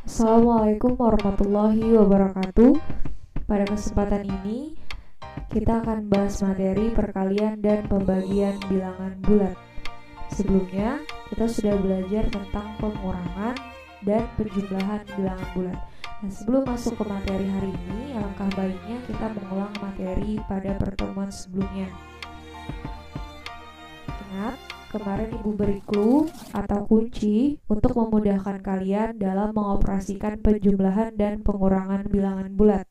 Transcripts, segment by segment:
Assalamualaikum warahmatullahi wabarakatuh. Pada kesempatan ini kita akan bahas materi perkalian dan pembagian bilangan bulat. Sebelumnya kita sudah belajar tentang pengurangan dan penjumlahan bilangan bulat. Nah, sebelum masuk ke materi hari ini, alangkah baiknya kita mengulang materi pada pertemuan sebelumnya. Ingat, kemarin Ibu beri clue atau kunci untuk memudahkan kalian dalam mengoperasikan penjumlahan dan pengurangan bilangan bulat.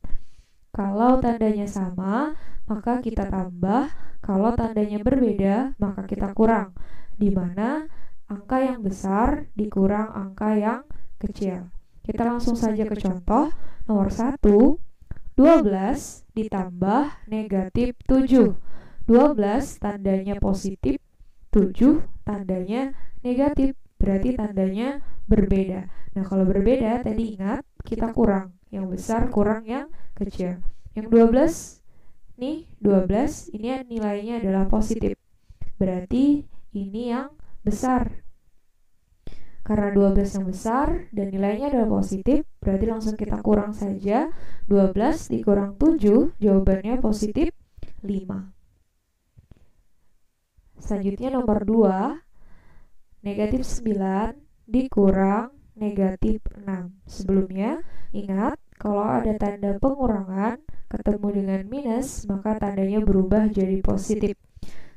Kalau tandanya sama, maka kita tambah. Kalau tandanya berbeda, maka kita kurang, di mana angka yang besar dikurang angka yang kecil. Kita langsung saja ke contoh. Nomor 1, 12 ditambah negatif 7. 12 tandanya positif, 7 tandanya negatif, berarti tandanya berbeda. Nah, kalau berbeda tadi ingat kita kurang, yang besar kurang yang kecil. Yang 12 nih, 12 ini nilainya adalah positif, berarti ini yang besar. Karena 12 yang besar dan nilainya adalah positif, berarti langsung kita kurang saja. 12 dikurang 7, jawabannya positif 5. Selanjutnya nomor 2, negatif 9 dikurang negatif 6. Sebelumnya ingat, kalau ada tanda pengurangan ketemu dengan minus, maka tandanya berubah jadi positif,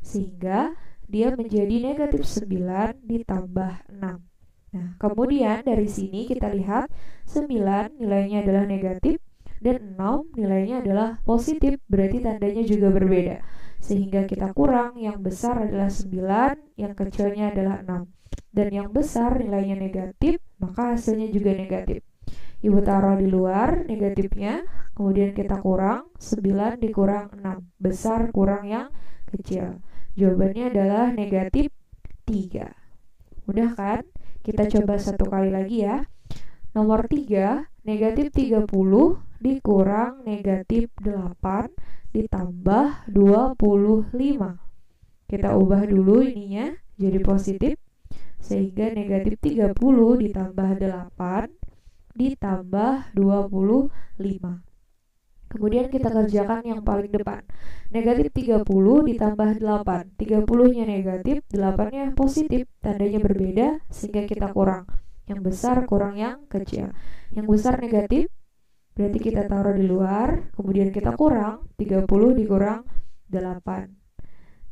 sehingga dia menjadi negatif 9 ditambah 6. Nah, kemudian dari sini kita lihat 9 nilainya adalah negatif dan 6 nilainya adalah positif, berarti tandanya juga berbeda, sehingga kita kurang. Yang besar adalah 9, yang kecilnya adalah 6. Dan yang besar nilainya negatif, maka hasilnya juga negatif. Ibu taruh di luar negatifnya, kemudian kita kurang. 9 dikurang 6, besar kurang yang kecil. Jawabannya adalah negatif 3. Mudah kan? Kita coba satu kali lagi ya. Nomor 3, negatif 30 dikurang negatif 8 ditambah 25. Kita ubah dulu ininya jadi positif, sehingga negatif 30 ditambah 8 ditambah 25. Kemudian kita kerjakan yang paling depan. Negatif 30 ditambah 8. 30-nya negatif, 8-nya positif. Tandanya berbeda, sehingga kita kurang. Yang besar kurang yang kecil. Yang besar negatif, berarti kita taruh di luar. Kemudian kita kurang. 30 dikurang 8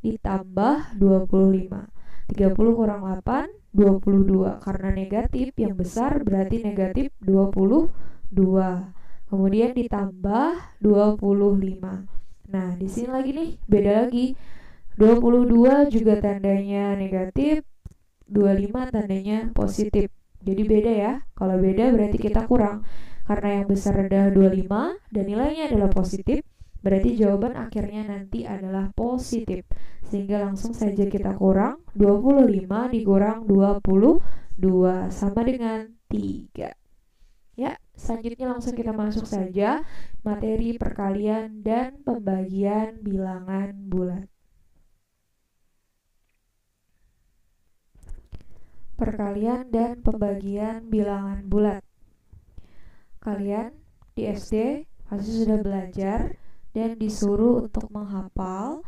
ditambah 25. 30 kurang 8, 22. Karena negatif, yang besar berarti negatif 22. Kemudian ditambah 25. Nah, di sini lagi nih, beda lagi. 22 juga tandanya negatif, 25 tandanya positif. Jadi beda ya. Kalau beda berarti kita kurang. Karena yang besar adalah 25 dan nilainya adalah positif, berarti jawaban akhirnya nanti adalah positif. Sehingga langsung saja kita kurang. 25 dikurang 22 sama dengan 3. Ya, selanjutnya langsung kita masuk saja materi perkalian dan pembagian bilangan bulat. Perkalian dan pembagian bilangan bulat. Kalian di SD pasti sudah belajar dan disuruh untuk menghafal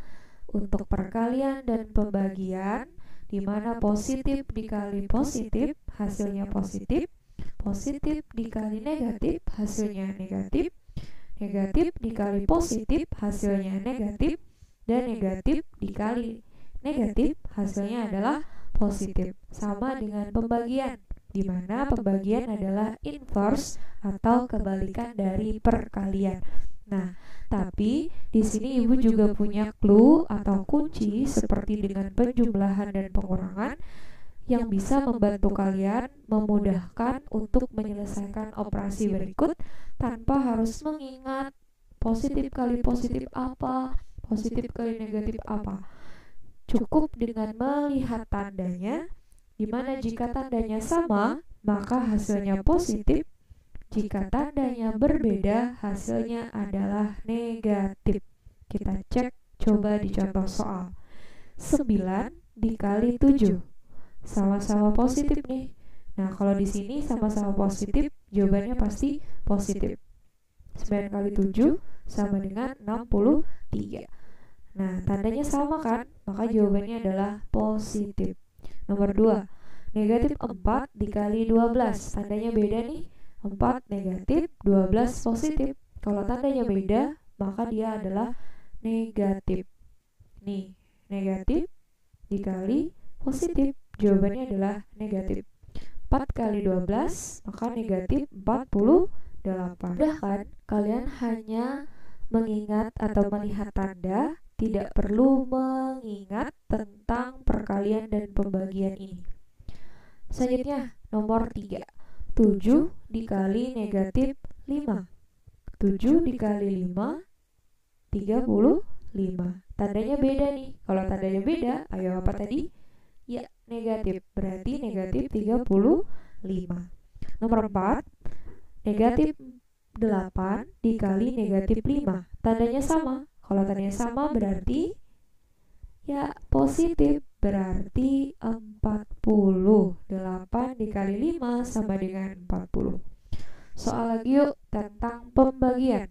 untuk perkalian dan pembagian, di mana positif dikali positif hasilnya positif, positif dikali negatif hasilnya negatif, negatif dikali positif hasilnya negatif, dan negatif dikali negatif hasilnya adalah positif. Sama dengan pembagian, di mana pembagian adalah inverse atau kebalikan dari perkalian. Nah, tapi di sini Ibu juga punya clue atau kunci seperti dengan penjumlahan dan pengurangan yang bisa membantu kalian memudahkan untuk menyelesaikan operasi berikut tanpa harus mengingat positif kali positif apa, positif kali negatif apa. Cukup dengan melihat tandanya, di mana jika tandanya sama, maka hasilnya positif. Jika tandanya berbeda, hasilnya adalah negatif. Kita cek coba di contoh soal. 9 dikali 7 sama-sama positif nih. Nah, kalau di sini sama-sama positif, jawabannya pasti positif. 9 kali 7 sama dengan 63. Nah, tandanya sama kan? Maka jawabannya adalah positif. Nomor 2, negatif 4 dikali 12. Tandanya beda nih. 4 negatif, 12 positif. Kalau tandanya beda, maka dia adalah negatif. Nih, negatif dikali positif. Jawabannya adalah negatif. 4 kali 12, maka negatif 48. Udah kan? Kalian hanya mengingat atau melihat tanda, tidak perlu mengingat tentang perkalian dan pembagian ini. Selanjutnya, nomor 3. 7 dikali negatif 5. 7 dikali 5, 35. Tandanya beda nih. Kalau tandanya beda, ayo apa tadi? Ya, negatif. Berarti negatif 35. Nomor 4, negatif 8 dikali negatif 5. Tandanya sama. Kalau tandanya sama berarti ya positif. Berarti 40. 8 dikali 5 sama dengan 40. Soal lagi yuk tentang pembagian.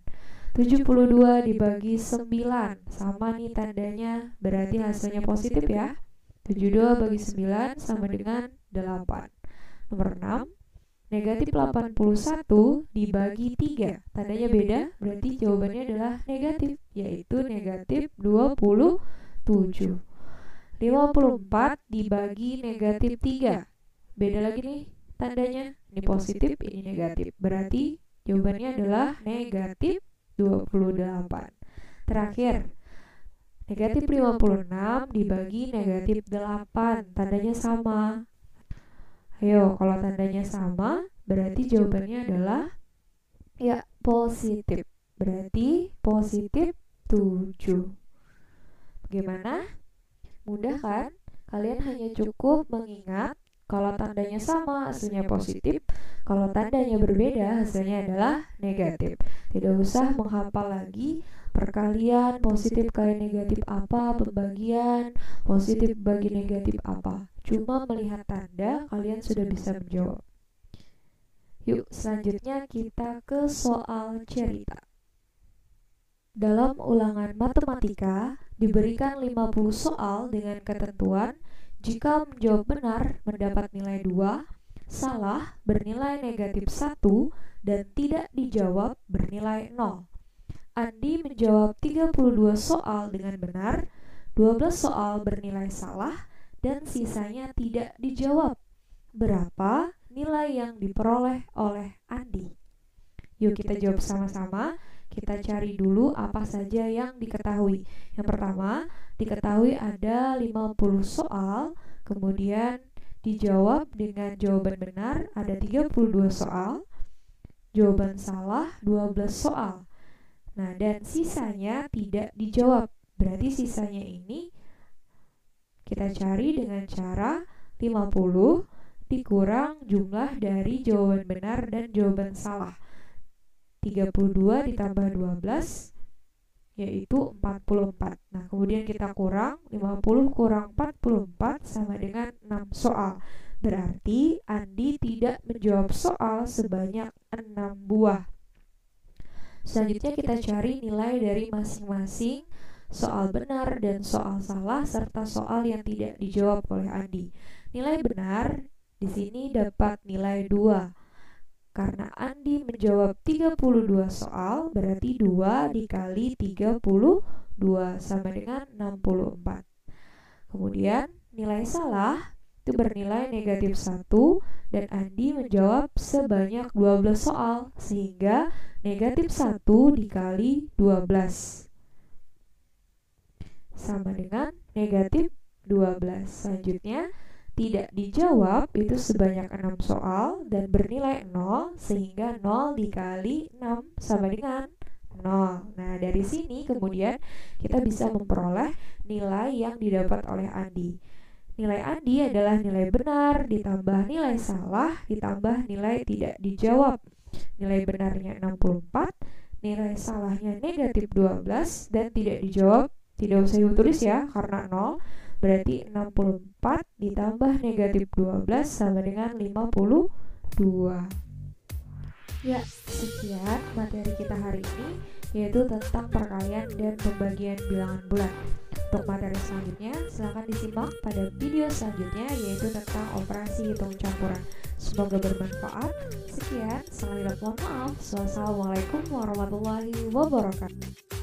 72 dibagi 9. Sama nih tandanya, berarti hasilnya positif ya. 72 bagi 9 sama dengan 8. Nomor 6, negatif 81 dibagi 3. Tandanya beda, berarti jawabannya adalah negatif, yaitu negatif 27. 54 dibagi negatif 3. Beda lagi nih tandanya, ini positif, ini negatif. Berarti jawabannya adalah negatif 28. Terakhir, negatif 56 dibagi negatif 8. Tandanya sama. Ayo, kalau tandanya sama, berarti jawabannya adalah ya positif. Berarti positif 7. Bagaimana? Mudah kan? Kalian hanya cukup mengingat kalau tandanya sama, hasilnya positif. Kalau tandanya berbeda, hasilnya adalah negatif. Tidak usah menghafal lagi perkalian, positif kali negatif apa, pembagian, positif bagi negatif apa. Cuma melihat tanda, kalian sudah bisa menjawab. Yuk, selanjutnya kita ke soal cerita. Dalam ulangan matematika, diberikan 50 soal dengan ketentuan jika menjawab benar mendapat nilai 2, salah bernilai negatif 1, dan tidak dijawab bernilai 0. Andi menjawab 32 soal dengan benar, 12 soal bernilai salah, dan sisanya tidak dijawab. Berapa nilai yang diperoleh oleh Andi? Yuk kita jawab sama-sama. Kita cari dulu apa saja yang diketahui. Yang pertama, diketahui ada 50 soal, kemudian dijawab dengan jawaban benar ada 32 soal, jawaban salah 12 soal. Nah, dan sisanya tidak dijawab. Berarti sisanya ini kita cari dengan cara 50 dikurang jumlah dari jawaban benar dan jawaban salah. 32 ditambah 12 yaitu 44. Nah, kemudian kita kurang 50 kurang 44 sama dengan 6 soal. Berarti Andi tidak menjawab soal sebanyak 6 buah. Selanjutnya kita cari nilai dari masing-masing soal benar dan soal salah serta soal yang tidak dijawab oleh Andi. Nilai benar di sini dapat nilai 2. Karena Andi menjawab 32 soal, berarti 2 dikali 32 sama dengan 64. Kemudian nilai salah itu bernilai negatif 1 dan Andi menjawab sebanyak 12 soal, sehingga negatif 1 dikali 12 sama dengan negatif 12. Selanjutnya tidak dijawab itu sebanyak 6 soal dan bernilai 0, sehingga 0 dikali 6 sama dengan 0. Nah, dari sini kemudian kita bisa memperoleh nilai yang didapat oleh Andi. Nilai Andi adalah nilai benar ditambah nilai salah ditambah nilai tidak dijawab. Nilai benarnya 64, nilai salahnya negatif 12 dan tidak dijawab tidak usah ibu tulis ya karena 0. Berarti 64 ditambah negatif 12 sama dengan 52. Ya, sekian materi kita hari ini, yaitu tentang perkalian dan pembagian bilangan bulat. Untuk materi selanjutnya, silahkan disimak pada video selanjutnya, yaitu tentang operasi hitung campuran. Semoga bermanfaat. Sekian, mohon maaf. Wassalamualaikum warahmatullahi wabarakatuh.